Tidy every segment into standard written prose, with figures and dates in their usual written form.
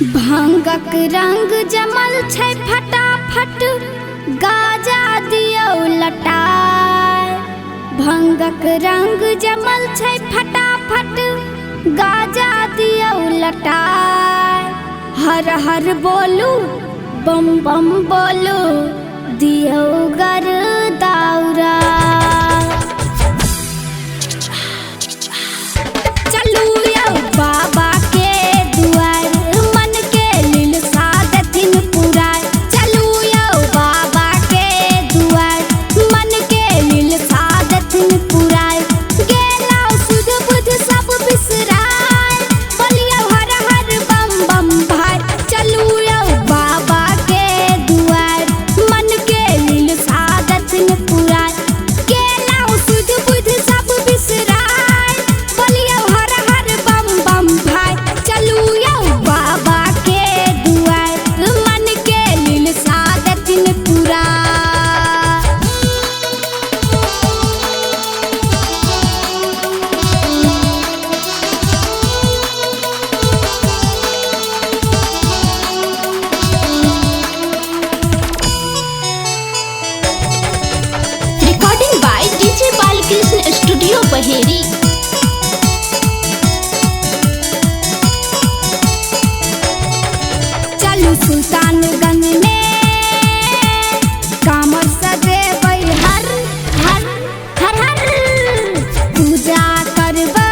भांगक रंग जमल छै फटाफट गाजा दियौ लटाय। भांगक रंग जमल छै फटाफट गाजा दियौ लटाय। हर हर बोलू बम बम बोलू दियौ गर दौरा। चलू यौ बाबा के दुआर मन के लिलसा देथिन पुराय। चलू यौ बाबा के दुआर मन के लिलसा देथिन पुराय। गेलौ सुध बुध सब बिसराय बोलियौ हर हर बम बम भाय। चलू यौ बाबा के दुआर मन के लिलसा देथिन पुराय। गेलौ सुध बुध सब बिसराय बोलियौ हर हर बम बम भाय। चलू यौ बाबा के दुआर मन के लिलसा देथिन पुराय। Recording by DJ Balakrishna studio Baheri. चलू सुल्तानगंज में कामर सजेबै हर हर हर हर। पूजा करबै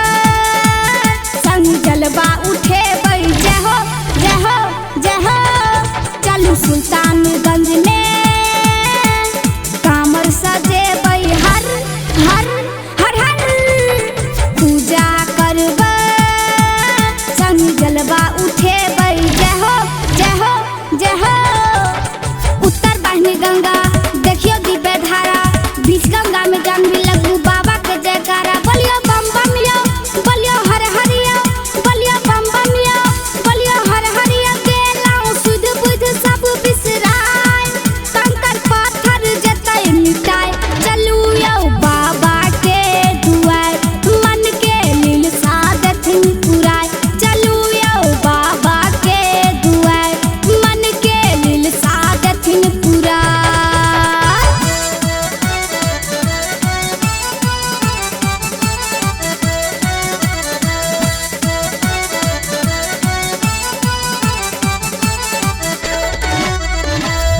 संग जलवा उठेबै जय हो जय हो जय हो। चलू सुल्तानगंज में कामर सजेबै हर हर हर हर। पूजा करबै संग जलवा उठेबै जय हो जय हो जय हो। उत्तर वाहिनी गंगा देखियो दिव्य धारा बीच गंगा में जानवी लगू बाबा के जयकारा। बोलियो बम बम यो बोलियो हर हर यो बोलियो बम बम यो बोलियो हर हर यो। गेलौ सुध बुध सब बिसराय कंकड़ पाथर जतै मिटाय। चलू यौ बाबा के दुआर मन के लिलसा देथिन पुराय। चलू यौ बाबा के दुआर मन के लिलसा देथिन पुराय।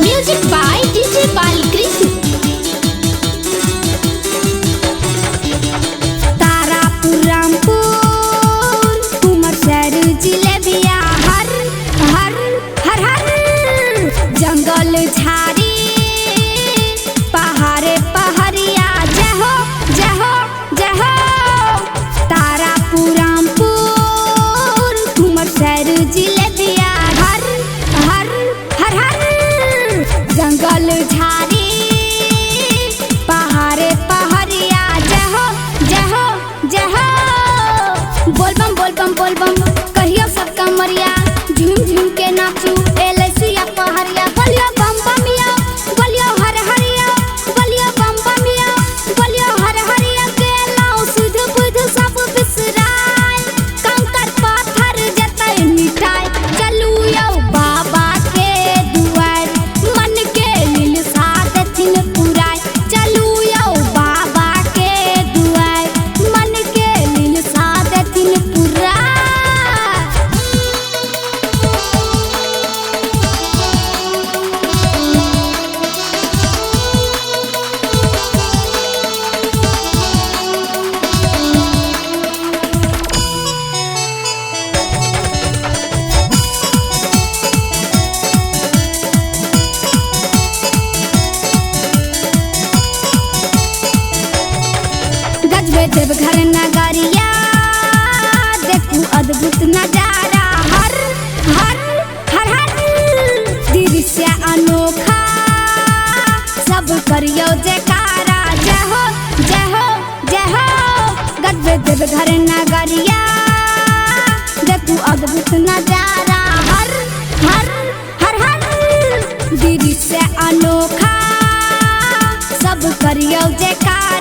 Music by DJ Balkrishna. Tarapur Rampur Kumarsar जिलेबिया हर हर हर हर। जंगल झाड़ी पहाड़े पहरिया जय हो जय हो जय हो। तारापुर रामपुर कुमरसर जिलेबिया हर हर हर हर। जंगल झाड़ी पहाड़े पहरिया जय हो जय हो जय हो। बोलबम बोलबम बोलबम कहियो सब कमरिया झूम झूम के नाचू एले सुइया पहरिया। बोलियो बम बम यो बोलियो हर हर यो बोलियो बम बम यो बोलियो हर हर यो। गेलौ सुध बुध सब बिसराय कंकड़ पाथर जतै मिटाय। चलू यौ बाबा के दुआर मन के लिलसा देथिन पुराय। चलू यौ बाबा के दुआर मन के लिलसा देथिन पुराय। गजबे देवघर नगरिया देखू अद्भुत नजारा हर हर हर हर। दृश्य अनोखा सब करियो जयकारा जय हो जय हो जय हो। गजबे देवघर नगरिया देखू अद्भुत नजारा हर हर हर हर। दृश्य अनोखा सब करियो जयकारा।